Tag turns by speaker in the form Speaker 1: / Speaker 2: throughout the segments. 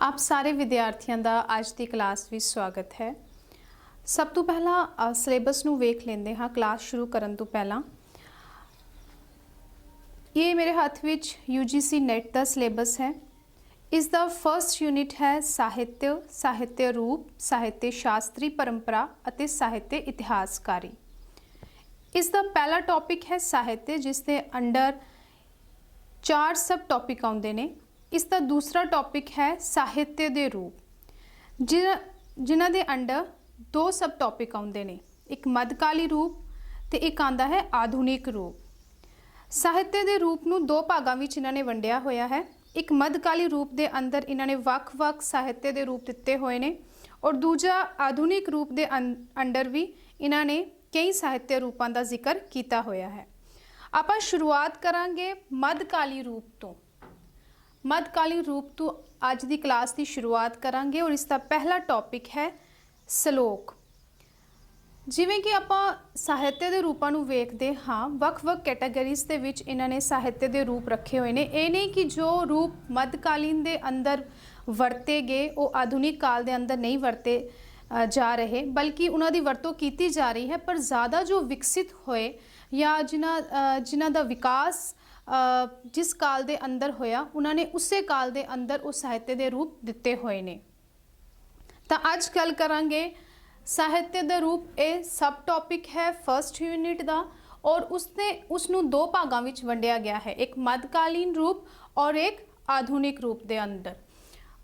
Speaker 1: आप सारे विद्यार्थियों का अज की क्लास में स्वागत है। सब तो पहला सिलेबस नूं वेख लेंदे हाँ। क्लास शुरू करन तो पहला ये मेरे हाथ विच UGC नेट का सिलेबस है। इसका फर्स्ट यूनिट है साहित्य, साहित्य रूप, साहित्य शास्त्री परंपरा अते साहित्य इतिहासकारी। इसका पहला टॉपिक है साहित्य, जिसके अंडर 4 सब टॉपिक आउंदे ने। इसका दूसरा टॉपिक है साहित्य दे रूप, जिन्हां दे अंडर 2 सब टॉपिक आउंदे ने, एक मध्यकाली रूप ते एक आंदा है आधुनिक रूप। साहित्य दे रूप नूं 2 भागां विच इन्हां ने वंडिया होया है। एक मध्यकाली रूप दे अंदर इन्हां ने वख-वख साहित्य दे रूप दिते होए ने और दूजा आधुनिक रूप दे अंडर भी इन्हां ने कई साहित्य रूपां दा जिक्र किया होया है। आपां शुरुआत करांगे मध्यकाली रूप तो। मध्यकाली रूप तो अज की क्लास की शुरुआत करांगे और इसका पहला टॉपिक है सलोक। जिवें कि आपां साहित्य के रूपों नूं वेखदे हाँ, वख-वख कैटागरीज़ दे विच इन्हां ने साहित्य के रूप रखे हुए ने। ये नहीं कि जो रूप मध्यकालीन दे अंदर वरते गए वो आधुनिक काल के अंदर नहीं वरते जा रहे, बल्कि उन्हां दी वरतों कीती जा रही है। पर ज़्यादा जो विकसित होए या जिन्हां दा विकास जिस काल दे अंदर होया, उन्होंने उसे काल दे अंदर उस साहित्य के रूप दिते हुए ने। तो अज गल करांगे साहित्य दे रूप। ये सब टॉपिक है फर्स्ट यूनिट का और उसनों 2 भागों में वंडिया गया है, एक मध्यकालीन रूप और एक आधुनिक रूप के अंदर।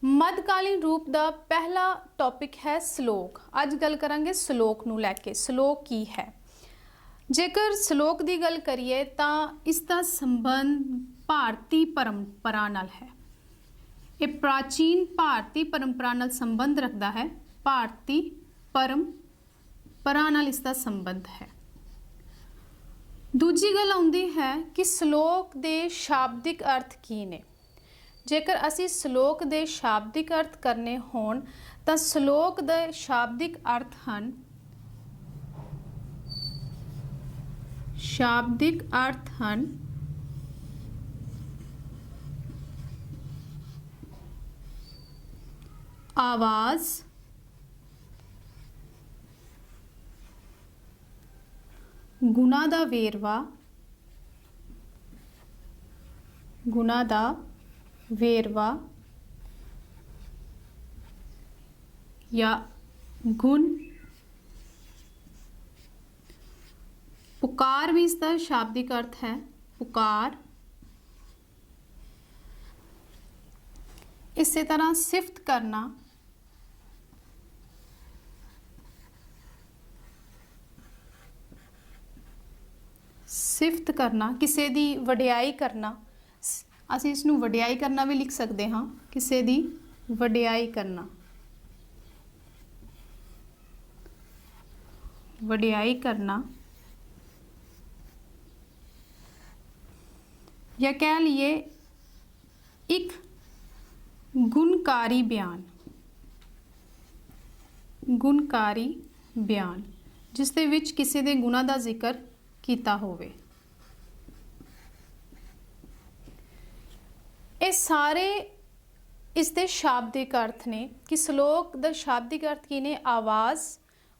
Speaker 1: मध्यकालीन रूप का पहला टॉपिक है सलोक। अज गल करांगे सलोक नूं लैके। सलोक की है? जेकर सलोक की गल करिए तो इसका संबंध भारतीय परंपरा नाल है। ये प्राचीन भारतीय परंपरा नाल संबंध रखता है। भारतीय परंपरा नाल इसका संबंध है। दूजी गल आउंदी है कि सलोक दे शाब्दिक अर्थ की ने। जेकर असी सलोक दे शाब्दिक अर्थ करने होण तां सलोक दे शाब्दिक अर्थ हन, शाब्दिक अर्थ हन आवाज़, गुणा दा वेरवा, गुणा दा वेरवा या गुण। पुकार भी इसका शाब्दिक अर्थ है, पुकार। इसी तरह सिफत करना, सिफत करना, किसी दी वडियाई करना। असीं इसनूं वडियाई करना भी लिख सकते हाँ, किसी दी वडियाई करना, वडियाई करना। या कह लिए एक गुणकारी बयान, गुणकारी बयान जिस दे विच किसी दे गुणा दा जिक्र कीता होवे। ये सारे इसके शाब्दिक अर्थ ने कि सलोक दा शाब्दिक अर्थ की ने आवाज़,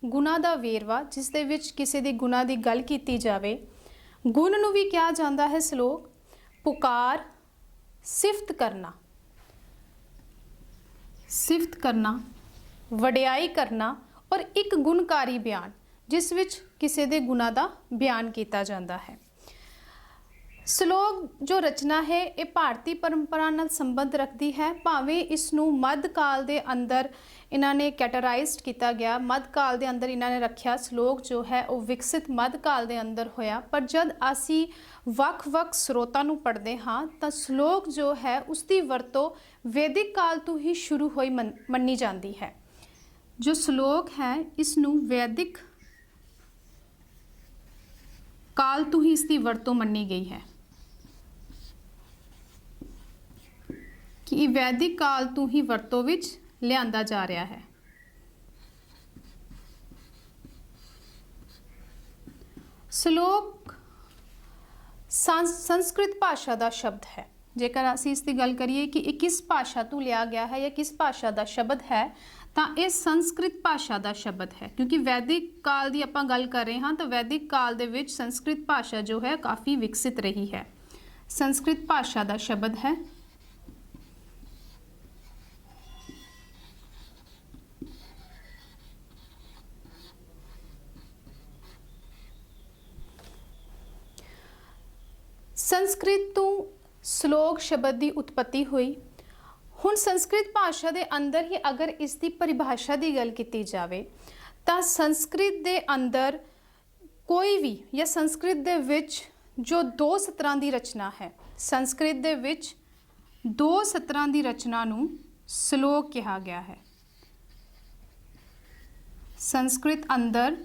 Speaker 1: गुणा दा वेरवा जिस दे विच किसी दी गुणा दी गल कीती जावे। गुण नूं भी कहा जाता है सलोक। पुकार, सिफत करना, सिफत करना, वडियाई करना और एक गुणकारी बयान जिस विच किसी दे गुणा दा बयान किया जाता है। सलोक जो रचना है ये भारतीय परंपरा नाल संबंध रखती है। भावें इसनूं मध्यकाल के अंदर इन्होंने कैटेगराइज किया गया, मध्यकाल के अंदर इन्होंने रखा सलोक जो है वो विकसित मध्यकाल के अंदर होया। पर जब असी वख-वख स्रोतां नूं पढ़ते हाँ तो सलोक जो है उसकी वरतों वैदिक काल तो ही शुरू हुई मन्नी जाती है। जो सलोक है इसनूं वैदिक काल तो ही इसकी वरतों मन्नी गई है कि वैदिक काल तो ही वरतों विच लिआंदा जा रहा है। सलोक संस्कृत भाषा का शब्द है। ਜੇਕਰ ਅਸੀਂ ਇਸ ਦੀ ਗੱਲ ਕਰੀਏ ਕਿ ਇਹ ਕਿਸ ਭਾਸ਼ਾ ਤੋਂ ਲਿਆ ਗਿਆ ਹੈ ਜਾਂ ਕਿਸ ਭਾਸ਼ਾ ਦਾ ਸ਼ਬਦ ਹੈ, ਤਾਂ ਇਹ ਸੰਸਕ੍ਰਿਤ ਭਾਸ਼ਾ ਦਾ ਸ਼ਬਦ ਹੈ। ਕਿਉਂਕਿ ਵੈਦਿਕ ਕਾਲ ਦੀ ਆਪਾਂ ਗੱਲ ਕਰ ਰਹੇ ਹਾਂ ਤਾਂ ਵੈਦਿਕ ਕਾਲ ਦੇ ਵਿੱਚ ਸੰਸਕ੍ਰਿਤ ਭਾਸ਼ਾ ਜੋ ਹੈ ਕਾਫੀ ਵਿਕਸਿਤ ਰਹੀ ਹੈ। ਸੰਸਕ੍ਰਿਤ ਭਾਸ਼ਾ ਦਾ ਸ਼ਬਦ ਹੈ। ਸੰਸਕ੍ਰਿਤ ਤੋਂ ਸ਼ਲੋਕ ਸ਼ਬਦ ਦੀ ਉਤਪਤੀ ਹੋਈ। ਹੁਣ ਸੰਸਕ੍ਰਿਤ ਭਾਸ਼ਾ ਦੇ ਅੰਦਰ ਹੀ ਅਗਰ ਇਸ ਦੀ ਪਰਿਭਾਸ਼ਾ ਦੀ ਗੱਲ ਕੀਤੀ ਜਾਵੇ ਤਾਂ ਸੰਸਕ੍ਰਿਤ ਦੇ ਅੰਦਰ ਕੋਈ ਵੀ ਜਾਂ ਸੰਸਕ੍ਰਿਤ ਦੇ ਵਿੱਚ ਜੋ 2 ਸਤਰਾਂ ਦੀ ਰਚਨਾ ਹੈ, ਸੰਸਕ੍ਰਿਤ ਦੇ ਵਿੱਚ 2 ਸਤਰਾਂ ਦੀ ਰਚਨਾ ਨੂੰ ਸ਼ਲੋਕ ਕਿਹਾ ਗਿਆ ਹੈ। ਸੰਸਕ੍ਰਿਤ ਅੰਦਰ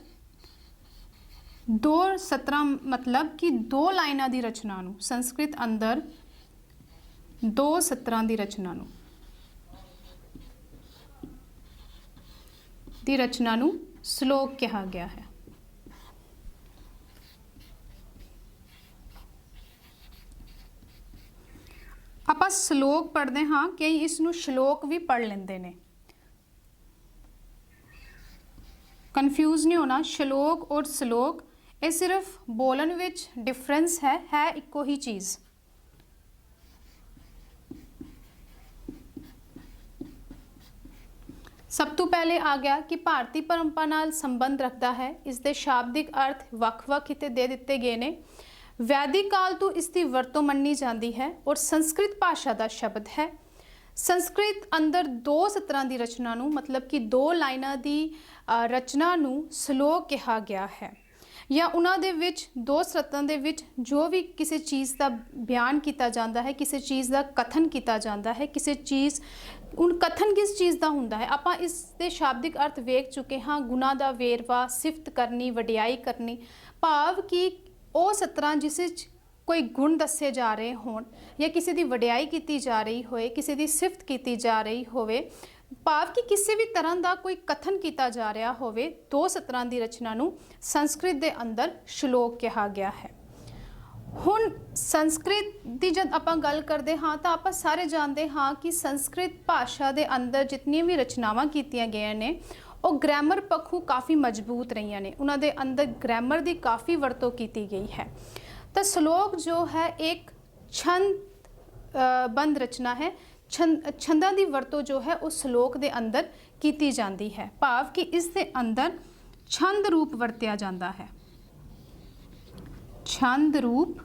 Speaker 1: 2 ਸਤਰਾਂ मतलब कि 2 ਲਾਈਨਾਂ ਦੀ ਰਚਨਾ ਨੂੰ, ਸੰਸਕ੍ਰਿਤ ਅੰਦਰ 2 ਸਤਰਾਂ ਦੀ ਰਚਨਾ ਨੂੰ ਸ਼ਲੋਕ ਕਿਹਾ ਗਿਆ ਹੈ। ਆਪਾਂ ਸ਼ਲੋਕ ਪੜ੍ਹਦੇ ਹਾਂ, ਕਈ ਇਸ ਨੂੰ ਸ਼ਲੋਕ ਵੀ ਪੜ੍ਹ ਲੈਂਦੇ ਨੇ। ਕਨਫਿਊਜ਼ ਨਹੀਂ ਹੋਣਾ, ਸ਼ਲੋਕ ਔਰ ਸ਼ਲੋਕ ਇਹ ਸਿਰਫ ਬੋਲਣ ਵਿੱਚ ਡਿਫਰੈਂਸ ਹੈ ਇੱਕੋ ਹੀ ਚੀਜ਼। ਸਭ ਤੋਂ ਪਹਿਲੇ ਆ ਗਿਆ ਕਿ ਭਾਰਤੀ ਪਰੰਪਰਾ ਨਾਲ ਸੰਬੰਧ ਰੱਖਦਾ ਹੈ। ਇਸ ਦੇ ਸ਼ਾਬਦਿਕ ਅਰਥ ਵੱਖ-ਵੱਖ ਕਿਤੇ ਦੇ ਦਿੱਤੇ ਗਏ ਨੇ। ਵੈਦਿਕ ਕਾਲ ਤੋਂ ਇਸ ਦੀ ਵਰਤੋਂ ਮੰਨੀ ਜਾਂਦੀ ਹੈ ਔਰ ਸੰਸਕ੍ਰਿਤ ਭਾਸ਼ਾ ਦਾ ਸ਼ਬਦ ਹੈ। ਸੰਸਕ੍ਰਿਤ ਅੰਦਰ 2 ਸਤਰਾਂ ਦੀ ਰਚਨਾ ਨੂੰ मतलब कि 2 ਲਾਈਨਾਂ ਦੀ ਰਚਨਾ ਨੂੰ ਸ਼ਲੋਕ ਕਿਹਾ ਗਿਆ ਹੈ। ਜਾਂ ਉਹਨਾਂ ਦੇ ਵਿੱਚ 2 ਸਤਰਾਂ ਦੇ ਵਿੱਚ ਜੋ ਵੀ ਕਿਸੇ ਚੀਜ਼ ਦਾ ਬਿਆਨ ਕੀਤਾ ਜਾਂਦਾ ਹੈ, ਕਿਸੇ ਚੀਜ਼ ਦਾ ਕਥਨ ਕੀਤਾ ਜਾਂਦਾ ਹੈ, ਕਿਸੇ ਚੀਜ਼ ਹੁਣ ਕਥਨ ਕਿਸ ਚੀਜ਼ ਦਾ ਹੁੰਦਾ ਹੈ, ਆਪਾਂ ਇਸ ਦੇ ਸ਼ਾਬਦਿਕ ਅਰਥ ਵੇਖ ਚੁੱਕੇ ਹਾਂ। ਗੁਣਾ ਦਾ ਵੇਰਵਾ, ਸਿਫਤ ਕਰਨੀ, ਵਡਿਆਈ ਕਰਨੀ, ਭਾਵ ਕਿ ਉਹ ਸਤਰਾਂ ਜਿਸ ਵਿੱਚ ਕੋਈ ਗੁਣ ਦੱਸੇ ਜਾ ਰਹੇ ਹੋਣ ਜਾਂ ਕਿਸੇ ਦੀ ਵਡਿਆਈ ਕੀਤੀ ਜਾ ਰਹੀ ਹੋਏ, ਕਿਸੇ ਦੀ ਸਿਫਤ ਕੀਤੀ ਜਾ ਰਹੀ ਹੋਵੇ, ਭਾਵ ਕਿ ਕਿਸੇ ਵੀ ਤਰ੍ਹਾਂ ਦਾ ਕੋਈ ਕਥਨ ਕੀਤਾ ਜਾ ਰਿਹਾ ਹੋਵੇ, 2 ਸਤਰਾਂ ਦੀ ਰਚਨਾ ਨੂੰ ਸੰਸਕ੍ਰਿਤ ਦੇ ਅੰਦਰ ਸ਼ਲੋਕ ਕਿਹਾ ਗਿਆ ਹੈ। ਹੁਣ ਸੰਸਕ੍ਰਿਤ ਦੀ ਜਦ ਆਪਾਂ ਗੱਲ ਕਰਦੇ ਹਾਂ ਤਾਂ ਆਪਾਂ ਸਾਰੇ ਜਾਣਦੇ ਹਾਂ ਕਿ ਸੰਸਕ੍ਰਿਤ ਭਾਸ਼ਾ ਦੇ ਅੰਦਰ ਜਿਤਨੀਆਂ ਵੀ ਰਚਨਾਵਾਂ ਕੀਤੀਆਂ ਗਈਆਂ ਨੇ ਉਹ ਗ੍ਰਾਮਰ ਪੱਖੋਂ ਕਾਫੀ ਮਜ਼ਬੂਤ ਰਹੀਆਂ ਨੇ। ਉਹਨਾਂ ਦੇ ਅੰਦਰ ਗ੍ਰਾਮਰ ਦੀ ਕਾਫੀ ਵਰਤੋਂ ਕੀਤੀ ਗਈ ਹੈ। ਤਾਂ ਸ਼ਲੋਕ ਜੋ ਹੈ ਇੱਕ ਛੰਦ ਬੰਦ ਰਚਨਾ ਹੈ। ਛੰਦਾਂ ਦੀ ਵਰਤੋਂ ਜੋ ਹੈ ਉਹ ਸ਼ਲੋਕ ਦੇ ਅੰਦਰ ਕੀਤੀ ਜਾਂਦੀ ਹੈ, ਭਾਵ ਕਿ ਇਸ ਦੇ ਅੰਦਰ ਛੰਦ ਰੂਪ ਵਰਤਿਆ ਜਾਂਦਾ ਹੈ। छंद रूप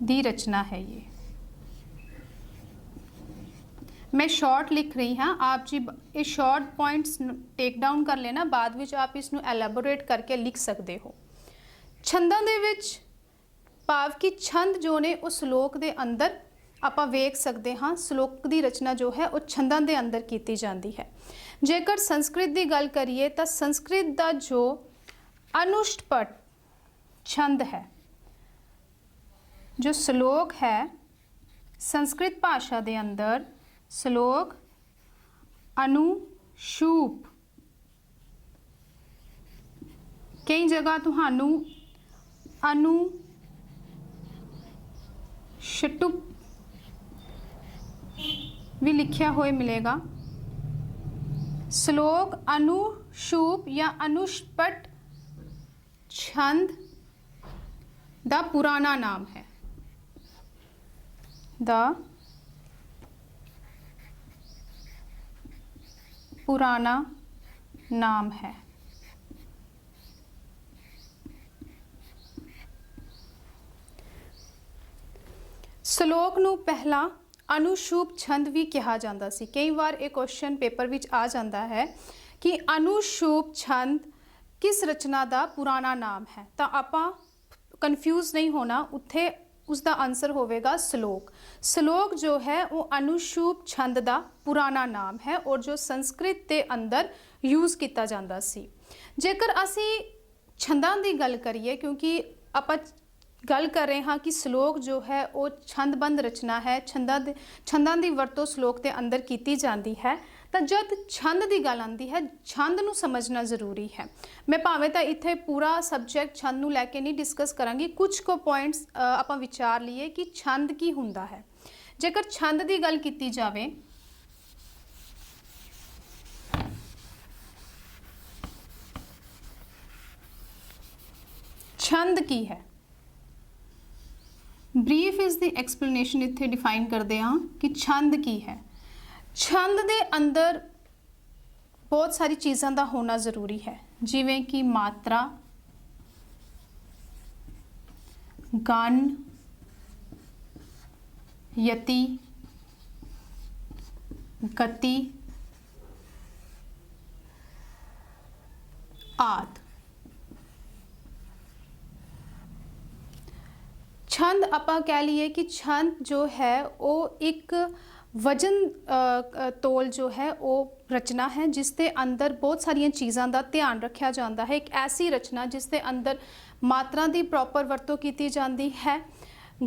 Speaker 1: दी रचना है ये। मैं शॉर्ट लिख रही हाँ, आप जी ये शॉर्ट पॉइंट्स टेक डाउन कर लेना, बाद विच आप इसनू एलैबोरेट करके लिख सकते हो। छंदां दे विच भाव कि छंद जो ने उस श्लोक दे अंदर ਆਪਾਂ ਵੇਖ ਸਕਦੇ ਹਾਂ। ਸ਼ਲੋਕ ਦੀ ਰਚਨਾ ਜੋ ਹੈ ਉਹ ਛੰਦਾਂ ਦੇ ਅੰਦਰ ਕੀਤੀ ਜਾਂਦੀ ਹੈ। ਜੇਕਰ ਸੰਸਕ੍ਰਿਤ ਦੀ ਗੱਲ ਕਰੀਏ ਤਾਂ ਸੰਸਕ੍ਰਿਤ ਦਾ ਜੋ अनुष्टपट छंद है, जो श्लोक है संस्कृत भाषा के अंदर श्लोक अनुशूप, कई जगह तुहानू अनुशटुप भी लिखा हुआ मिलेगा। श्लोक अनुशूप या अनुष्टपट छंद दा पुराना नाम है। दा पुराना नाम है। श्लोक नू पहला अनुशूप छंद भी कहा जाता सी। कई बार एक क्वेश्चन पेपर विच आ जाता है कि अनुशूप छंद किस रचना का पुराना नाम है, तो आपां कन्फ्यूज़ नहीं होना, उत्थे उसका आंसर होवेगा श्लोक। श्लोक जो है वो अनुशूप छंद का पुराना नाम है और जो संस्कृत के अंदर यूज़ किया जाता सी। जेकर असी छंदां की गल करिए, क्योंकि आपां गल कर रहे हाँ कि श्लोक जो है वो छंदबंद रचना है, छंदां की वरतों श्लोक के अंदर की जाती है, ਤਾਂ ਜਦ ਛੰਦ ਦੀ ਗੱਲ ਆਉਂਦੀ ਹੈ, ਛੰਦ ਨੂੰ ਸਮਝਣਾ ਜ਼ਰੂਰੀ ਹੈ। ਮੈਂ ਭਾਵੇਂ ਤਾਂ ਇੱਥੇ ਪੂਰਾ ਸਬਜੈਕਟ ਛੰਦ ਨੂੰ ਲੈ ਕੇ ਨਹੀਂ ਡਿਸਕਸ ਕਰਾਂਗੀ, ਕੁਝ ਕੁ ਪੁਆਇੰਟਸ ਆਪਾਂ ਵਿਚਾਰ ਲਈਏ ਕਿ ਛੰਦ ਕੀ ਹੁੰਦਾ ਹੈ। ਜੇਕਰ ਛੰਦ ਦੀ ਗੱਲ ਕੀਤੀ ਜਾਵੇ, ਛੰਦ ਕੀ ਹੈ? ਬਰੀਫ ਇਜ਼ ਦੀ ਐਕਸਪਲੇਨੇਸ਼ਨ ਇੱਥੇ ਡਿਫਾਈਨ ਕਰਦੇ ਹਾਂ ਕਿ ਛੰਦ ਕੀ ਹੈ। ਛੰਦ ਦੇ ਅੰਦਰ ਬਹੁਤ ਸਾਰੀ ਚੀਜ਼ਾਂ ਦਾ ਹੋਣਾ ਜ਼ਰੂਰੀ ਹੈ, ਜਿਵੇਂ ਕਿ ਮਾਤਰਾ, ਗਣ, ਯਤੀ, ਗਤੀ ਆਦਿ। छंद ਆਪਾਂ कह लिए कि छंद जो है वो एक वजन तोल जो है वो रचना है जिसके अंदर बहुत सारिया चीज़ों का ध्यान रखा जाता है। एक ऐसी रचना जिसके अंदर मात्रा की प्रॉपर वरतों की जाती है,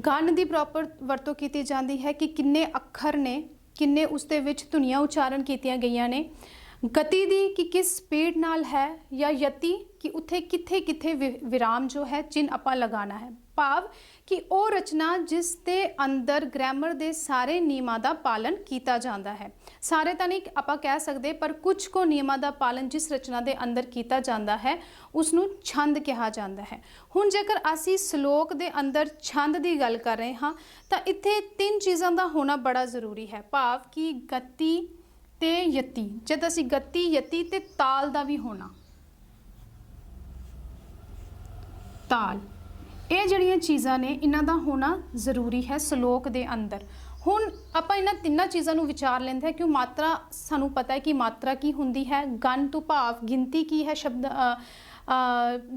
Speaker 1: गण की प्रॉपर वरतों की जाती है कि किन्ने अखर ने, किन्ने उसदे विच धुनियां उच्चारण कीतियां गईयां ने, गति दी कि किस स्पीड नाल है, या यति कि उत्थे किथे किथे विराम जो है चिन्ह आपां लगाना है। भाव कि वो रचना जिस दे अंदर ग्रैमर दे सारे नियमां दा पालन किया जाता है। सारे तो नहीं आपां कह सकते, पर कुछ को नियमां दा पालन जिस रचना दे अंदर किया जाता है उसनूं छंद कहा जाता है। हुण जेकर असी श्लोक दे अंदर छंद की गल कर रहे हाँ तो इत्थे 3 चीज़ों का होना बड़ा जरूरी है। भाव कि गति ते यति, जब असी गति यति ते ताल का भी होना, ताल, ये जड़ियाँ चीज़ां ने इन्हां दा होना जरूरी है श्लोक दे अंदर। हुण आपां इन्हां तिन्नां चीज़ां नूं विचार लेंदे हैं कि मात्रा सानूं पता है कि मात्रा की हुंदी है, गण तो भाव गिनती की है, शब्द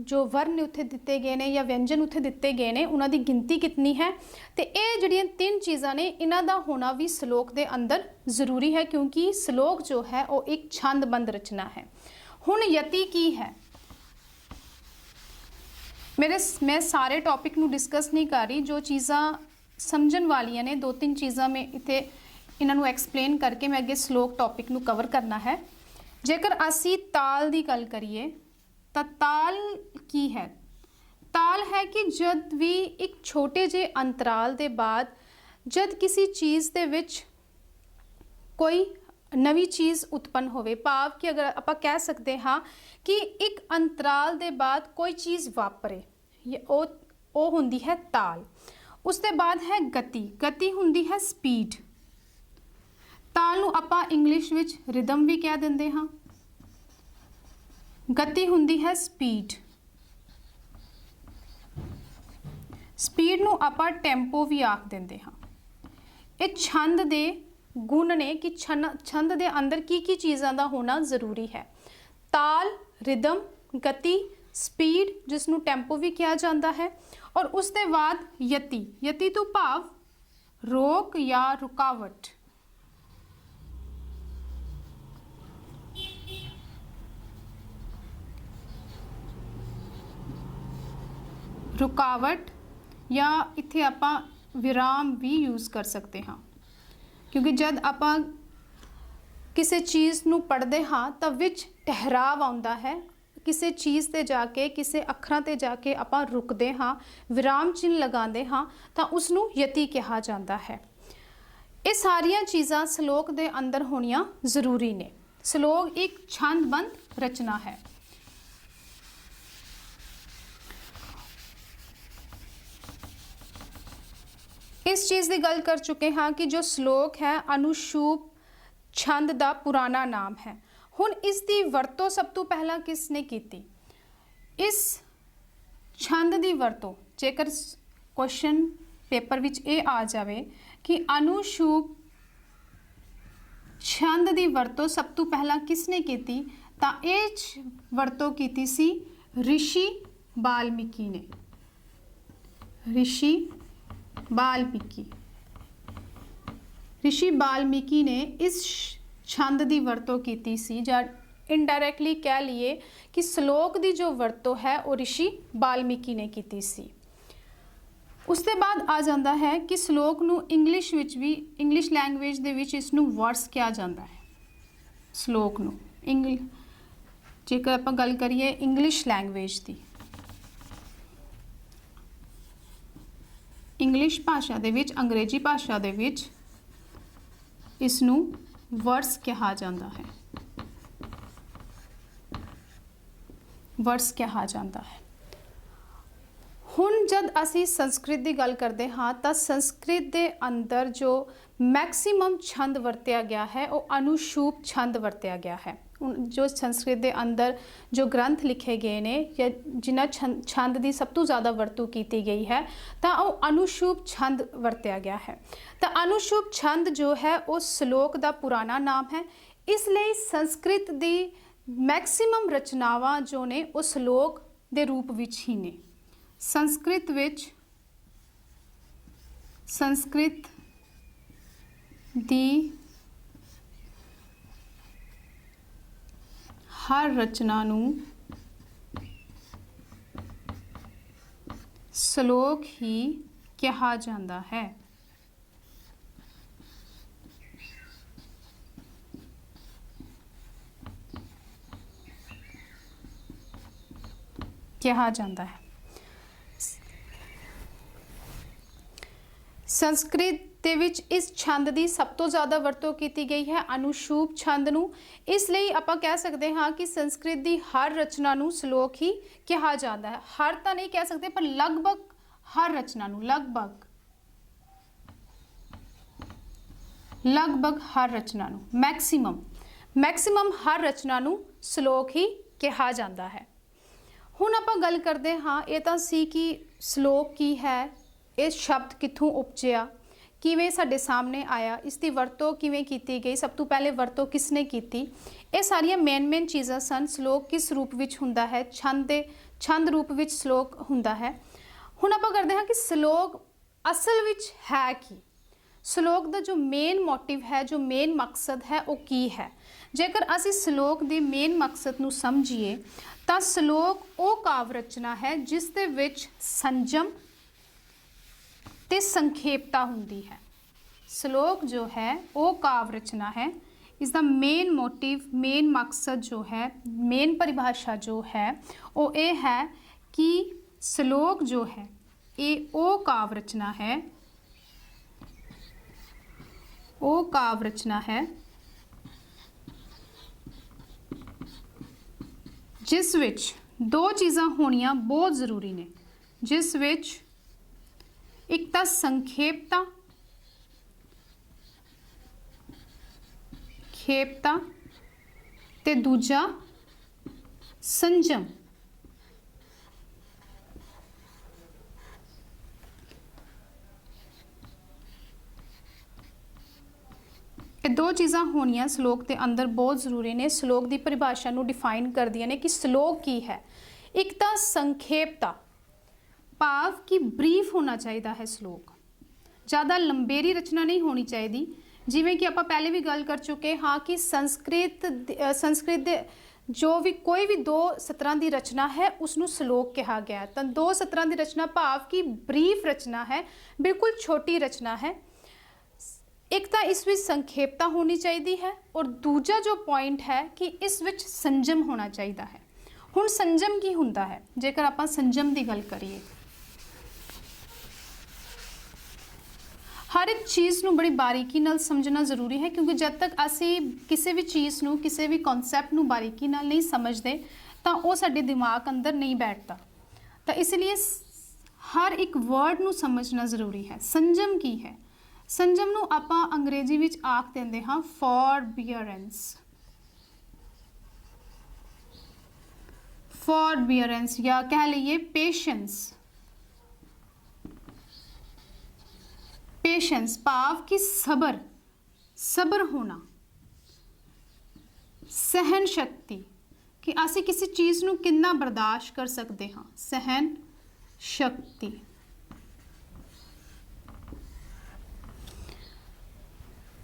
Speaker 1: जो वर्ण उत्थे दिते गए ने या व्यंजन उत्थे दिते गए ने उन्हां दी गिनती कितनी है। तो ये जड़ियाँ 3 चीज़ां ने इन्हां दा होना भी श्लोक दे अंदर जरूरी है, क्योंकि श्लोक जो है वो एक छंदबंद रचना है। हुण यति की है, मैं सारे टॉपिक नू डिस्कस नहीं कर रही, जो चीज़ां समझण वालियां ने 2-3 चीज़ां में इत्थे इन्हां नू एक्सप्लेन करके मैं अगे श्लोक टॉपिक नू कवर करना है। जेकर असी ताल की गल करिए तो ताल की है? ताल है कि जब भी एक छोटे जे अंतराल के बाद जब किसी चीज़ दे विच कोई नवी चीज़ उत्पन्न होवे, भाव कि अगर आप कह सकते हाँ कि एक अंतराल के बाद कोई चीज़ वापरे, वो हुंदी है ताल। उसके बाद है गति, गति हुंदी है स्पीड। ताल नूं आपां इंग्लिश विच रिदम भी कह दिंदे हाँ, गति हुंदी है स्पीड। स्पीड नूं आपां टैंपो भी आख दिंदे हाँ। ये छंद दे गुण ने कि छंद दे अंदर की चीज़ों का होना जरूरी है। ताल, रिदम, गति, स्पीड जिसनों टैंपो भी कहा जाता है, और उसके बाद यति, यति तो भाव रोक या रुकावट। रुकावट या इत्थे आपां विराम भी यूज़ कर सकते हाँ, क्योंकि जब आप किसी चीज़ नूं पढ़ते हाँ तो विच ठहराव आउंदा है, किसी चीज़ ते जाके किसी अखरां ते जाके आप रुकते हाँ, विराम चिन्ह लगाते हाँ, तो उसनूं यति कहा जाता है। ये सारिया चीज़ां श्लोक दे अंदर होनियां जरूरी ने। श्लोक एक छंदबंद रचना है। इस चीज़ की गल कर चुके हाँ कि जो श्लोक है अनुशूप छंद का पुराना नाम है। हुण इसकी वरतों सब तो पहला किसने की? इस छंद की वरतों जेकर क्वेश्चन पेपर विच ये आ जाए कि अनुशूप छंद की वरतों सब तो पहला किसने की, तो ये वरतों की सी ऋषि वाल्मीकि ने। ऋषि वाल्मीकि ने इस छंद की वरतों की सी, या इनडायरैक्टली कह लिए कि श्लोक की जो वरतों है वो ऋषि वाल्मीकि ने की सी। उसके बाद आ जाता है कि श्लोक नू इंग्लिश विच भी, इंग्लिश लैंग्वेज दे विच इसनू वर्ड्स कहा जाता है। ਸ਼ਲੋਕ ਨੂੰ ਜੇਕਰ ਆਪਾਂ ਗੱਲ ਕਰੀਏ ਇੰਗਲਿਸ਼ ਲੈਂਗੁਏਜ ਦੀ, ਇੰਗਲਿਸ਼ ਭਾਸ਼ਾ ਦੇ ਵਿੱਚ, ਅੰਗਰੇਜ਼ੀ ਭਾਸ਼ਾ ਦੇ ਵਿੱਚ ਇਸ ਨੂੰ ਵਰਸ ਕਿਹਾ ਜਾਂਦਾ ਹੈ, ਵਰਸ ਕਿਹਾ ਜਾਂਦਾ ਹੈ। ਹੁਣ ਜਦ ਅਸੀਂ ਸੰਸਕ੍ਰਿਤ ਦੀ ਗੱਲ ਕਰਦੇ ਹਾਂ ਤਾਂ ਸੰਸਕ੍ਰਿਤ ਦੇ ਅੰਦਰ ਜੋ ਮੈਕਸਿਮਮ ਛੰਦ ਵਰਤਿਆ ਗਿਆ ਹੈ ਉਹ ਅਨੁਸ਼ੂਪ ਛੰਦ ਵਰਤਿਆ ਗਿਆ ਹੈ। ਜੋ ਸੰਸਕ੍ਰਿਤ ਦੇ ਅੰਦਰ ਜੋ ਗ੍ਰੰਥ ਲਿਖੇ ਗਏ ਨੇ ਜਾਂ ਜਿਨ੍ਹਾਂ ਛੰਦ ਦੀ ਸਭ ਤੋਂ ਜ਼ਿਆਦਾ ਵਰਤੋਂ ਕੀਤੀ ਗਈ ਹੈ ਤਾਂ ਉਹ ਅਨੁਸ਼ੂਪ ਛੰਦ ਵਰਤਿਆ ਗਿਆ ਹੈ। ਤਾਂ ਅਨੁਸ਼ੂਪ ਛੰਦ ਜੋ ਹੈ ਉਹ ਸ਼ਲੋਕ ਦਾ ਪੁਰਾਣਾ ਨਾਮ ਹੈ। ਇਸ ਲਈ ਸੰਸਕ੍ਰਿਤ ਦੀ ਮੈਕਸਿਮਮ ਰਚਨਾਵਾਂ ਜੋ ਨੇ ਉਹ ਸ਼ਲੋਕ ਦੇ ਰੂਪ ਵਿੱਚ ਹੀ ਨੇ। ਸੰਸਕ੍ਰਿਤ ਵਿੱਚ ਸੰਸਕ੍ਰਿਤ ਦੀ ਹਰ ਰਚਨਾ ਨੂੰ ਸ਼ਲੋਕ ਹੀ ਕਿਹਾ ਜਾਂਦਾ ਹੈ। ਕਿਹਾ ਜਾਂਦਾ ਹੈ। ਸੰਸਕ੍ਰਿਤ ਦੇ ਵਿੱਚ ਇਸ ਛੰਦ ਦੀ ਸਭ ਤੋਂ ਜ਼ਿਆਦਾ ਵਰਤੋਂ ਕੀਤੀ ਗਈ ਹੈ, ਅਨੁਸ਼ੂਪ ਛੰਦ ਨੂੰ। ਇਸ ਲਈ ਆਪਾਂ ਕਹਿ ਸਕਦੇ ਹਾਂ ਕਿ ਸੰਸਕ੍ਰਿਤ ਦੀ ਹਰ ਰਚਨਾ ਨੂੰ ਸ਼ਲੋਕ ਹੀ ਕਿਹਾ ਜਾਂਦਾ ਹੈ। ਹਰ ਤਾਂ ਨਹੀਂ ਕਹਿ ਸਕਦੇ ਪਰ ਲਗਭਗ ਹਰ ਰਚਨਾ ਨੂੰ, ਲਗਭਗ ਹਰ ਰਚਨਾ ਨੂੰ, ਮੈਕਸਿਮਮ ਹਰ ਰਚਨਾ ਨੂੰ ਸ਼ਲੋਕ ਹੀ ਕਿਹਾ ਜਾਂਦਾ ਹੈ। ਹੁਣ ਆਪਾਂ ਗੱਲ ਕਰਦੇ ਹਾਂ, ਇਹ ਤਾਂ ਸੀ ਕਿ ਸ਼ਲੋਕ ਕੀ ਹੈ, ਇਹ ਸ਼ਬਦ ਕਿੱਥੋਂ ਉਪਜਿਆ, ਕਿਵੇਂ ਸਾਡੇ ਸਾਹਮਣੇ ਆਇਆ, ਇਸ ਦੀ ਵਰਤੋਂ ਕਿਵੇਂ ਕੀਤੀ ਗਈ, ਸਭ ਤੋਂ ਪਹਿਲੇ ਵਰਤੋਂ ਕਿਸ ਨੇ ਕੀਤੀ, ਇਹ ਸਾਰੀਆਂ ਮੇਨ ਚੀਜ਼ਾਂ ਸਨ। ਸ਼ਲੋਕ ਕਿਸ ਰੂਪ ਵਿੱਚ ਹੁੰਦਾ ਹੈ, ਛੰਦ ਰੂਪ ਵਿੱਚ ਸ਼ਲੋਕ ਹੁੰਦਾ ਹੈ। ਹੁਣ ਆਪਾਂ ਕਰਦੇ ਹਾਂ ਕਿ ਸ਼ਲੋਕ ਅਸਲ ਵਿੱਚ ਹੈ ਕੀ, ਸ਼ਲੋਕ ਦਾ ਜੋ ਮੇਨ ਮੋਟਿਵ ਹੈ, ਜੋ ਮੇਨ ਮਕਸਦ ਹੈ ਉਹ ਕੀ ਹੈ। ਜੇਕਰ ਅਸੀਂ ਸ਼ਲੋਕ ਦੇ ਮੇਨ ਮਕਸਦ ਨੂੰ ਸਮਝੀਏ ਤਾਂ ਸ਼ਲੋਕ ਉਹ ਕਾਵ ਰਚਨਾ ਹੈ ਜਿਸ ਦੇ ਵਿੱਚ ਸੰਜਮ ਤੇ ਸੰਖੇਪਤਾ ਹੁੰਦੀ ਹੈ। ਸ਼ਲੋਕ ਜੋ ਹੈ ਉਹ ਕਾਵ ਰਚਨਾ ਹੈ। ਇਸ ਦਾ ਮੇਨ ਮੋਟਿਵ, ਮੇਨ ਮਕਸਦ ਜੋ ਹੈ, ਮੇਨ ਪਰਿਭਾਸ਼ਾ ਜੋ ਹੈ ਉਹ ਇਹ ਹੈ ਕਿ ਸ਼ਲੋਕ ਜੋ ਹੈ ਇਹ ਉਹ ਕਾਵ ਰਚਨਾ ਹੈ, ਉਹ ਕਾਵ ਰਚਨਾ ਹੈ ਜਿਸ ਵਿੱਚ ਦੋ ਚੀਜ਼ਾਂ ਹੋਣੀਆਂ ਬਹੁਤ ਜ਼ਰੂਰੀ ਨੇ, ਜਿਸ ਵਿੱਚ ਇੱਕ ਤਾਂ ਸੰਖੇਪਤਾ ਤੇ ਦੂਜਾ ਸੰਜਮ। ਇਹ ਦੋ ਚੀਜ਼ਾਂ ਹੋਣੀਆਂ ਸ਼ਲੋਕ ਦੇ ਅੰਦਰ ਬਹੁਤ ਜ਼ਰੂਰੀ ਨੇ। ਸ਼ਲੋਕ ਦੀ ਪਰਿਭਾਸ਼ਾ ਨੂੰ ਡਿਫਾਈਨ ਕਰਦੀਆਂ ਨੇ ਕਿ ਸ਼ਲੋਕ ਕੀ ਹੈ। ਇੱਕ ਤਾਂ ਸੰਖੇਪਤਾ, ਭਾਵ ਕਿ ਬਰੀਫ ਹੋਣਾ ਚਾਹੀਦਾ ਹੈ ਸ਼ਲੋਕ, ज़्यादा लंबेरी रचना नहीं होनी चाहिए। जिमें कि आप पहले भी गल कर चुके हाँ कि संस्कृत दे जो भी कोई भी दो सतरां की रचना है उसनों श्लोक कहा गया। तो दो सतरां की रचना भाव की ब्रीफ रचना है, बिल्कुल छोटी रचना है। एक तो इस विच संखेपता होनी चाहिए है और दूजा जो पॉइंट है कि इस विच संजम होना चाहिए है। हुण संजम की हुंदा है, जेकर आप संजम की गल करिए, हर एक चीज़ नूं बड़ी बारीकी नाल समझना जरूरी है, क्योंकि जब तक असी किसी भी चीज़ नूं, किसी भी कॉन्सैप्ट नूं बारीकी नाल नहीं समझते तो वो साडे दिमाग अंदर नहीं बैठता। तो इसलिए हर एक वर्ड नूं समझना जरूरी है। संजम की है, संजम नूं आपां अंग्रेजी विच आख दिंदे हां फॉरबीयरेंस या कह लीए पेशेंस भाव कि सबर होना, सहन शक्ति कि असी किसी चीज़ नूं कितना बर्दाश्त कर सकते हाँ, सहन शक्ति।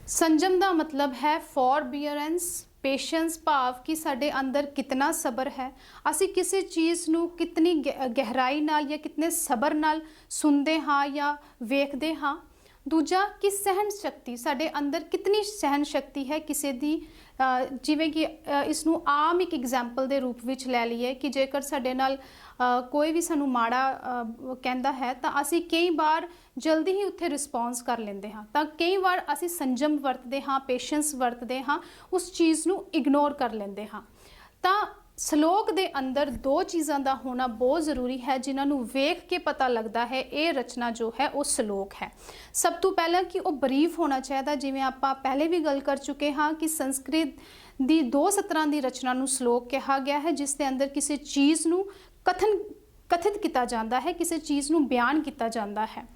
Speaker 1: संजम का मतलब है फॉरबीयरेंस, पेशेंस भाव कि साडे अंदर कितना सबर है, असी किसी चीज़ नूं कितनी गहराई नाल या कितने सबर नाल सुनते हाँ या वेखते हाँ। दूजा कि सहन शक्ति साडे अंदर कितनी सहन शक्ति है किसी दी, जिवें कि इसनूं आम एक एग्जाम्पल के रूप में लै लीए कि जेकर साडे नाल कोई भी सानू माड़ा कहता है तो असी कई बार जल्दी ही उत्थे रिस्पॉन्स कर लेंदे हाँ, तो कई बार असी संजम वरतते हाँ, पेशेंस वरतते हाँ, उस चीज़ नूं इग्नोर कर लेंदे हाँ। तो सलोक दे अंदर दो चीज़ों का होना बहुत ज़रूरी है जिन्होंने वेख के पता लगता है ये रचना जो है वो सलोक है। सब तो पहला कि वो बरीफ होना चाहिए, जिवें आपां पहले भी गल कर चुके हाँ कि संस्कृत दी 2 सतरां दी रचना नूं सलोक कहा गया है, जिसके अंदर किसी चीज़ नूं कथित किया जाता है, किसी चीज़ नूं बयान किया जाता है।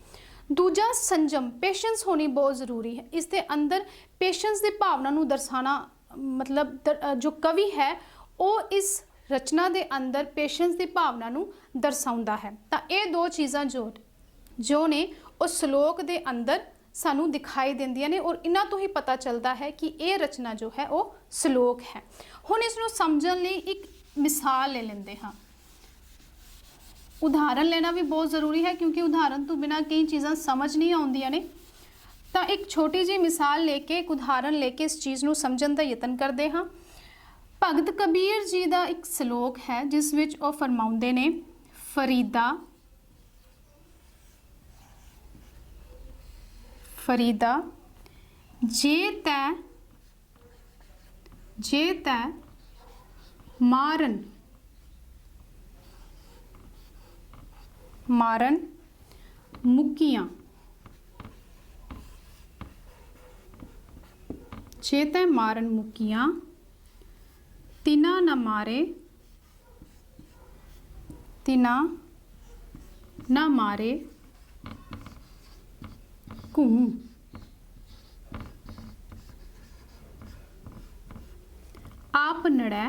Speaker 1: दूजा संजम, पेशेंस होनी बहुत ज़रूरी है। इसके अंदर पेशेंस की भावना नूं दर्शाना, मतलब जो कवि है वो इस रचना के अंदर पेशेंस की भावना नूं दर्शाउंदा है। तो ये दो चीज़ां जो ने उस सलोक के अंदर सानू दिखाई देंदियां ने और इन्हां तो ही पता चलता है कि ये रचना जो है वो सलोक है। हुण इसनूं समझण लई एक मिसाल ले लेंदे हाँ। उदाहरण लेना भी बहुत ज़रूरी है क्योंकि उदाहरण तो बिना कई चीज़ां समझ नहीं आउंदियां ने। तो एक छोटी जी मिसाल लेके, एक उदाहरण लेके इस चीज़ नूं समझण दा यतन करदे हाँ। भगत कबीर जी का एक सलोक है जिस विच वो फरमाउंदे ने, फरीदा जे तै मारन मुकियां, जे तै मारन मुकियां तिना न मारे घूं। आप नड़ै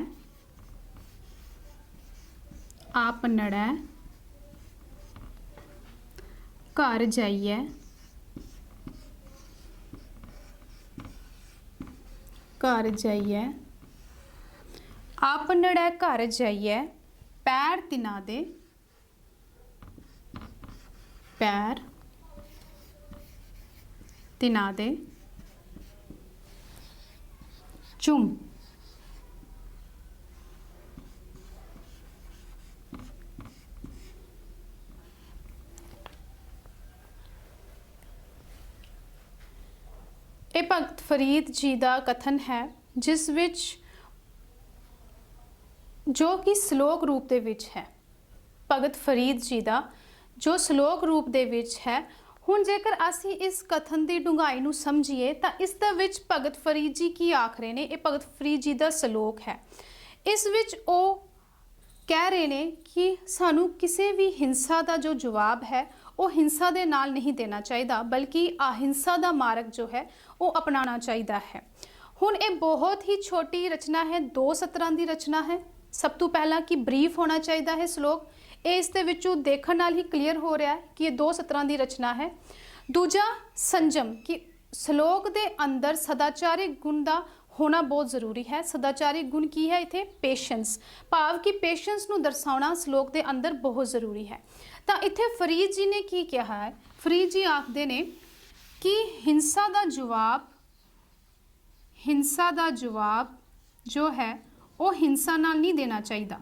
Speaker 1: घर जाइए आप नड़ै घर जाइए पैर तिना दे चुम। ये भगत फरीद जी का कथन है जिस विच जो कि सलोक रूप दे विच है। भगत फरीद जी का जो सलोक रूप दे विच है। हुण जेकर असी इस कथन की डूंघाई नूं समझीए तो इस दे विच भगत फरीद जी की आख रहे ने, ये भगत फरीद जी का सलोक है। इस विच वो कह रहे ने कि सानू किसी भी हिंसा का जो जवाब है वो हिंसा दे नाल नहीं देना चाहिए, बल्कि अहिंसा का मार्ग जो है वो अपनाना चाहिए है। हुण ये बहुत ही छोटी रचना है, 2 सतरां दी रचना है। सब तो पहला कि ब्रीफ होना चाहिए है सलोक, ये इस दे विचों देखण नाल ही क्लीयर हो रहा है कि ये 2 सतरां दी रचना है। दूजा संजम, कि सलोक दे अंदर सदाचारी गुण का होना बहुत ज़रूरी है। सदाचारी गुण की है इत्थे? पेशेंस, भाव कि पेशेंस नूं दर्शाउणा सलोक दे अंदर बहुत ज़रूरी है। तो इत्थे फरीद जी ने की कहा है, फरीद जी आखदे ने कि हिंसा का जवाब जो है वो हिंसा नाल नहीं देना चाहिए।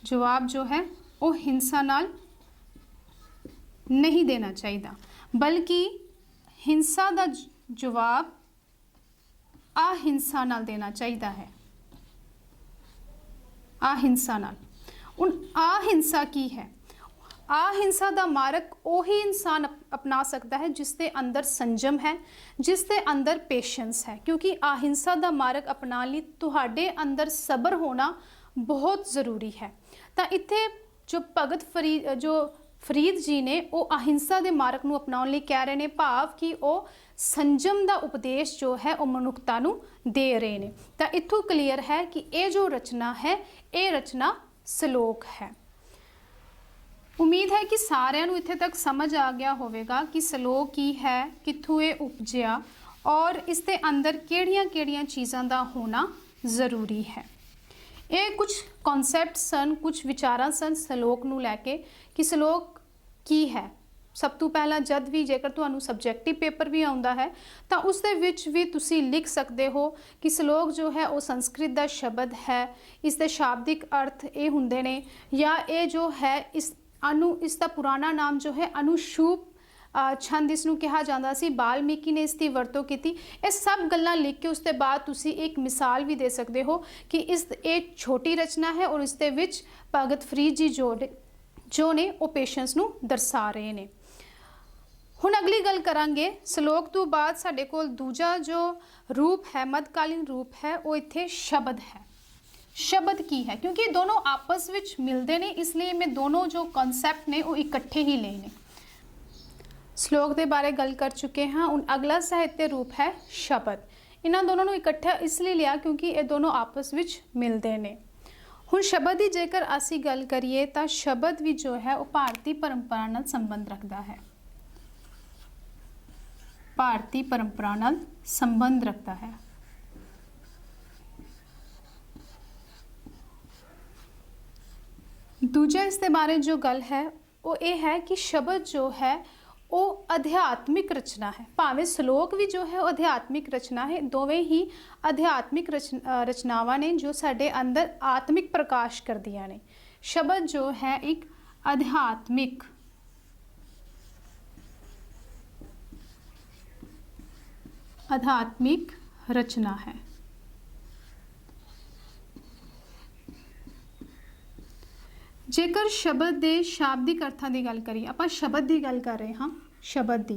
Speaker 1: जवाब जो है वो हिंसा नाल नहीं देना चाहिए, बल्कि हिंसा का जवाब अहिंसा नाल देना चाहिए है। अहिंसा नाल। उन अहिंसा की है? अहिंसा का मार्ग वही इंसान अपना सकता है जिसके अंदर संजम है, जिसके अंदर पेशेंस है, क्योंकि अहिंसा का मार्ग अपना ली तुहाडे अंदर सबर होना बहुत ज़रूरी है। तो इत्थे जो भगत फरीद जी ने वो अहिंसा के मार्ग को अपनाने कह रहे हैं, भाव कि वो संजम का उपदेश जो है वो मनुखता नूं दे रहे हैं। तो इत्थों क्लीयर है कि ये जो रचना है ये रचना सलोक है। उम्मीद है कि सारिਆਂ ਨੂੰ इत्थे तक समझ आ गया होवेगा कि सलोक की है, कित्थों ये उपजिया और इसके अंदर किहड़ियां-किहड़ियां चीज़ों का होना ज़रूरी है। ये कुछ कॉन्सैप्ट सन, कुछ विचारां सन सलोक नूं लैके कि सलोक की है, सब तो पहला जद भी जेकर तुहानू सब्जैक्टिव पेपर भी आउंदा है तो उस दे विच भी तुसी लिख सकते हो कि श्लोक जो है वो संस्कृत का शब्द है, इसके शाब्दिक अर्थ ये हुंदे ने, या ये जो है इसका पुराना नाम जो है अनुशूप छंद इसनू कहा जाता सी, बाल्मीकि ने इसकी वरतों की। ये सब गल्लां लिख के उसके बाद तुसी एक मिसाल भी दे सकते हो कि इस एक छोटी रचना है और इसके विच भगत फरीद जी जो ने वो पेशेंस नू दर्शा रहे ने। हुण अगली गल करांगे, श्लोक तो बाद साडे कोल दूजा जो रूप है, मध्यकालीन रूप है, वो इत्थे शब्द है। शब्द की है क्योंकि दोनों आपस विच मिलते हैं, इसलिए मैं दोनों जो कॉन्सैप्ट ने वो इकट्ठे ही ले ने। श्लोक के बारे गल कर चुके हैं। उन अगला साहित्य रूप है शब्द। इन्होंने दोनों को इकट्ठा इसलिए लिया क्योंकि ये दोनों आपस विच मिलते हैं। हुण शब्द की जेकर असी गल करिए तो शब्द भी जो है वो भारतीय परंपरा नाल संबंध रखता है, भारतीय परंपरा नाल संबंध रखता है। दूजा इसके बारे जो गल है वो ये है कि शब्द जो है वो आध्यात्मिक रचना है। भावें श्लोक भी जो है वो आध्यात्मिक रचना है, दोवें ही आध्यात्मिक रचनावां ने जो साडे अंदर आत्मिक प्रकाश कर दिया ने। शब्द जो है एक आध्यात्मिक रचना है। जेकर शब्द के शाब्दिक अर्थां की गल करिए, आपां शब्द की गल कर रहे हाँ, शब्द की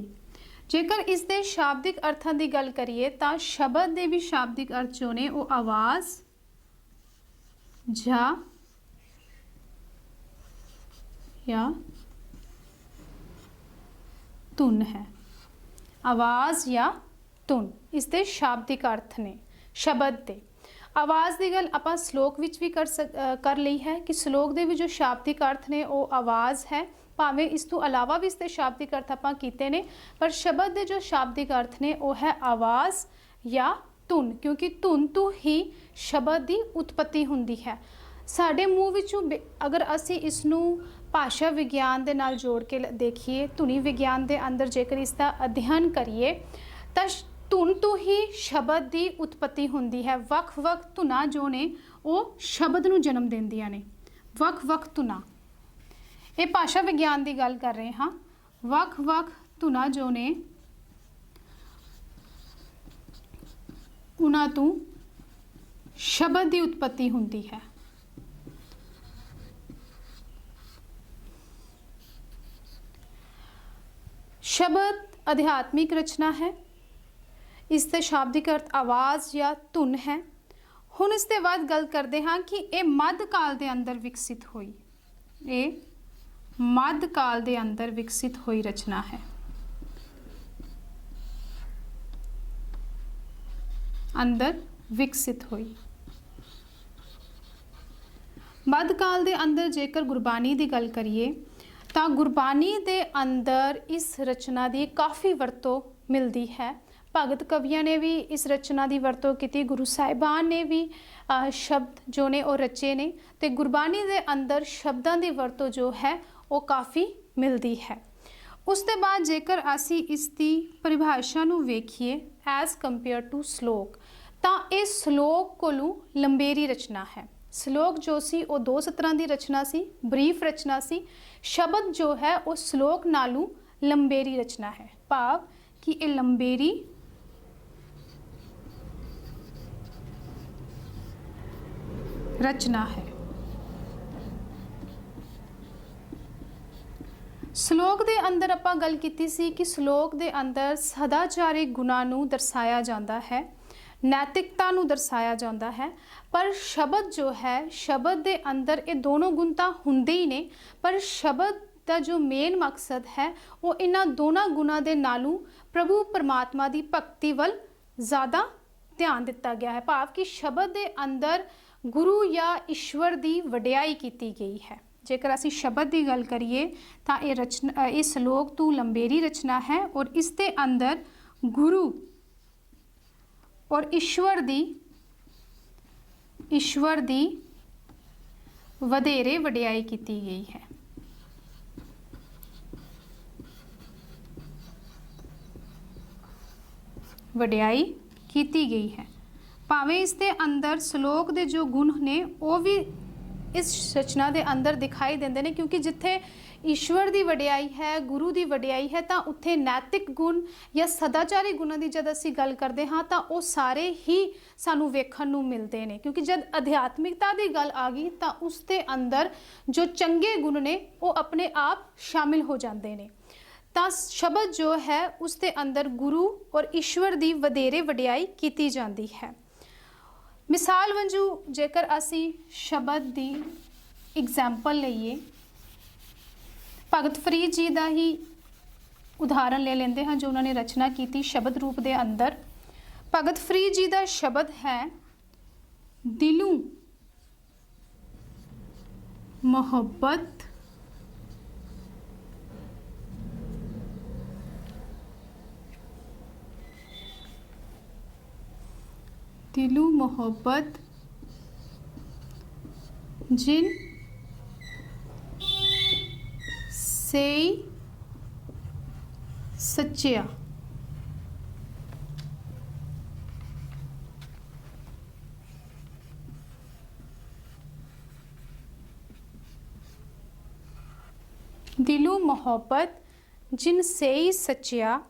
Speaker 1: जेकर इसके शाब्दिक अर्थां की गल करिए तो शब्द के भी शाब्दिक अर्थ जो ने वो आवाज़ या धुन है। आवाज़ या धुन इसके शाब्दिक अर्थ ने शब्द के। आवाज़ की गल आपां श्लोक विच भी कर ली है कि श्लोक के भी जो शाब्दिक अर्थ ने वो आवाज़ है, भावें इस तो अलावा भी इसके शाब्दिक अर्थ आपां कीते ने, पर शब्द के जो शाब्दिक अर्थ ने वो है आवाज़ या धुन, क्योंकि धुन तो ही शब्द की उत्पत्ति हुंदी है। साडे मूँह विचों अगर असी इसनू भाषा विज्ञान दे नाल जोड़ के देखिए, धुनी विज्ञान के अंदर जेकर इसका अध्ययन करिए तो धुन तो ही शब्द की उत्पत्ति होंदी है। वख-वख धुना जो ने वो शब्द नू जन्म देंदियां ने। वख-वख धुना, ये भाषा विज्ञान की गल कर रहे हाँ। वख-वख धुना जो ने उन्हां तों शब्द की उत्पत्ति होंदी है। शब्द आध्यात्मिक रचना है, इसके शाब्दिक अर्थ आवाज़ या धुन है। हुण इसके बाद गल करते हाँ कि ये मध्यकाल के अंदर विकसित हुई, ये मध्यकाल के अंदर विकसित हुई रचना है। अंदर विकसित हुई मध्यकाल के अंदर जेकर गुरबानी की गल करिए तो गुरबानी के अंदर इस रचना की काफ़ी वरतों मिलती है। भगत कवियां ने भी इस रचना की वरतों की, गुरु साहिबान ने भी शब्द जो ने वो रचे ने, तो गुरबानी के अंदर शब्दों की वरतों जो है वो काफ़ी मिलती है। उसके बाद जेकर असी इसकी परिभाषा नू वेखिए एज कंपेयर टू श्लोक, तो ये श्लोक कोलों लंबेरी रचना है। श्लोक जो सी वो दो सतरां की रचना सी, ब्रीफ रचना सी। शब्द जो है वो श्लोक नालों लंबेरी रचना है, भाव कि ये लंबेरी रचना है। श्लोक के अंदर आपां गल कीती सी कि श्लोक के अंदर सदाचारिक गुणां नूं दर्शाया जाता है, नैतिकता नूं दर्शाया जाता है। पर शब्द जो है, शब्द के अंदर ये दोनों गुण तो हुंदे ही ने, पर शब्द का जो मेन मकसद है वो इन्हां दोनों गुणां दे नालों प्रभु परमात्मा की भगती वल ज़्यादा ध्यान दिता गया है। भाव कि शब्द के अंदर गुरु या ईश्वर की वडियाई की गई है। जेकर असी शब्द की गल करिए तो ये रचना, ये श्लोक तो लंबेरी रचना है और इसके अंदर गुरु और ईश्वर दी वधेरे वडियाई की गई है। ਵਡਿਆਈ ਕੀਤੀ ਗਈ ਹੈ। ਭਾਵੇਂ ਇਸ ਦੇ ਅੰਦਰ ਸ਼ਲੋਕ ਦੇ ਜੋ ਗੁਣ ਨੇ ਉਹ ਵੀ ਇਸ ਰਚਨਾ ਦੇ ਅੰਦਰ ਦਿਖਾਈ ਦਿੰਦੇ ਨੇ, ਕਿਉਂਕਿ ਜਿੱਥੇ ਈਸ਼ਵਰ ਦੀ ਵਡਿਆਈ ਹੈ, ਗੁਰੂ ਦੀ ਵਡਿਆਈ ਹੈ, ਤਾਂ ਉੱਥੇ ਨੈਤਿਕ ਗੁਣ ਜਾਂ ਸਦਾਚਾਰੀ ਗੁਣਾਂ ਦੀ ਜਦ ਅਸੀਂ ਗੱਲ ਕਰਦੇ ਹਾਂ ਤਾਂ ਉਹ ਸਾਰੇ ਹੀ ਸਾਨੂੰ ਵੇਖਣ ਨੂੰ ਮਿਲਦੇ ਨੇ, ਕਿਉਂਕਿ ਜਦ ਅਧਿਆਤਮਿਕਤਾ ਦੀ ਗੱਲ ਆ ਗਈ ਤਾਂ ਉਸ ਦੇ ਅੰਦਰ ਜੋ ਚੰਗੇ ਗੁਣ ਨੇ ਉਹ ਆਪਣੇ ਆਪ ਸ਼ਾਮਿਲ ਹੋ ਜਾਂਦੇ ਨੇ। ਤਾਂ ਸ਼ਬਦ ਜੋ ਹੈ ਉਸ ਦੇ ਅੰਦਰ ਗੁਰੂ ਔਰ ਈਸ਼ਵਰ ਦੀ ਵਧੇਰੇ ਵਡਿਆਈ ਕੀਤੀ ਜਾਂਦੀ ਹੈ। ਮਿਸਾਲ ਵਜੋਂ ਜੇਕਰ ਅਸੀਂ ਸ਼ਬਦ ਦੀ ਐਗਜ਼ਾਮਪਲ ਲਈਏ, ਭਗਤ ਫਰੀਦ ਜੀ ਦਾ ਹੀ ਉਦਾਹਰਨ ਲੈ ਲੈਂਦੇ ਹਾਂ ਜੋ ਉਹਨਾਂ ਨੇ ਰਚਨਾ ਕੀਤੀ ਸ਼ਬਦ ਰੂਪ ਦੇ ਅੰਦਰ। ਭਗਤ ਫਰੀਦ ਜੀ ਦਾ ਸ਼ਬਦ ਹੈ, ਦਿਲੋਂ ਮੁਹੱਬਤ दिलों मोहब्बत जिन से सच्चिया। दिलों मोहब्बत जिन से सच्चिया,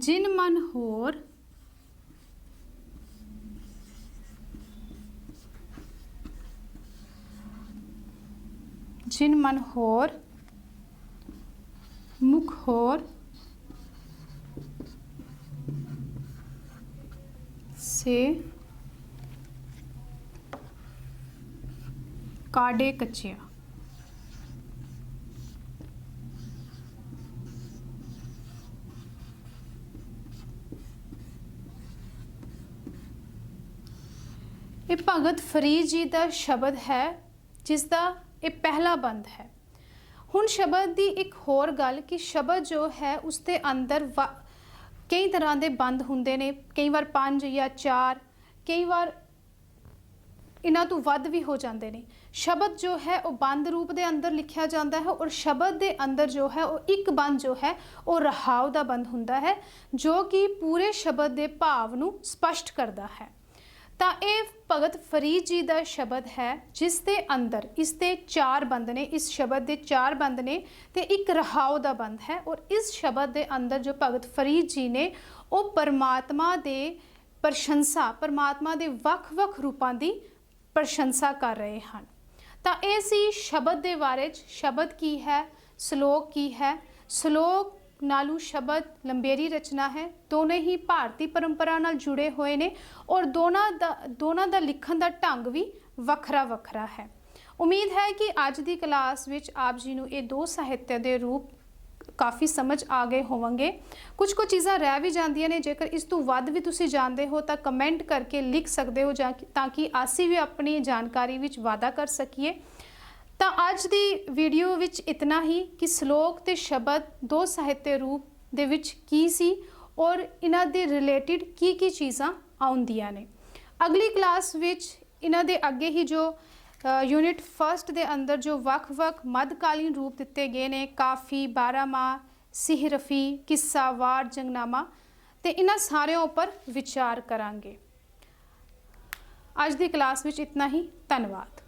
Speaker 1: जिन मन होर जिन मन होर मुख होर से काडे कचिया। ये भगत फरीद जी का शब्द है जिसका ये पहला बंद है। हुण शब्द की एक होर गल कि शब्द जो है उसके अंदर कई तरह के बंद होंदे ने, कई बार 5 या 4, कई बार इन्हां तो वध भी हो जाते हैं। शब्द जो है वो बंद रूप के अंदर लिखा जाता है और शब्द के अंदर जो है वो एक बंद जो है वो रहाव का बंद होंदा है जो कि पूरे शब्द के भाव नूं स्पष्ट करता है। तो ये भगत फरीद जी का शब्द है जिसके अंदर इसके 4 बंद ने, इस शब्द के 4 बंद ने तो एक रहाव का बंद है। और इस शब्द के अंदर जो भगत फरीद जी ने वो परमात्मा के प्रशंसा, परमात्मा के वख-वख रूपों की प्रशंसा कर रहे हैं। तो ये सी शब्द के बारे च, शब्द की है, श्लोक की है। श्लोक नालू शब्द लंबेरी रचना है, दोनों ही भारतीय परंपरा नाल जुड़े हुए ने और दोनों का लिखण का ढंग भी वखरा वखरा है। उम्मीद है कि अज की क्लास विच आप जी नूं ये 2 साहित्य के रूप काफ़ी समझ आ गए होवोंगे। कुछ चीज़ां रह भी जांदियां ने, जेकर इस तो वध भी तुसीं जानते हो तो कमेंट करके लिख सकते हो ताकि असीं भी अपनी जानकारी विच वाधा कर सकीए। तो अज की वीडियो विच इतना ही कि श्लोक ते शब्द 2 साहित्य रूप दे विच की सी और इन्हां दे रिलेटिड की चीज़ां आउंदियां ने। अगली क्लास विच इन्हां दे अगे ही जो यूनिट 1 के अंदर जो वख-वख मध्यकालीन रूप दिते गए ने, काफ़ी, बारामाह, सिहरफी, किस्सा, वार, जंगनामा, तो इन्हां सारिਆਂ उपर विचार करांगे। अज की क्लास विच इतना ही। धन्यवाद।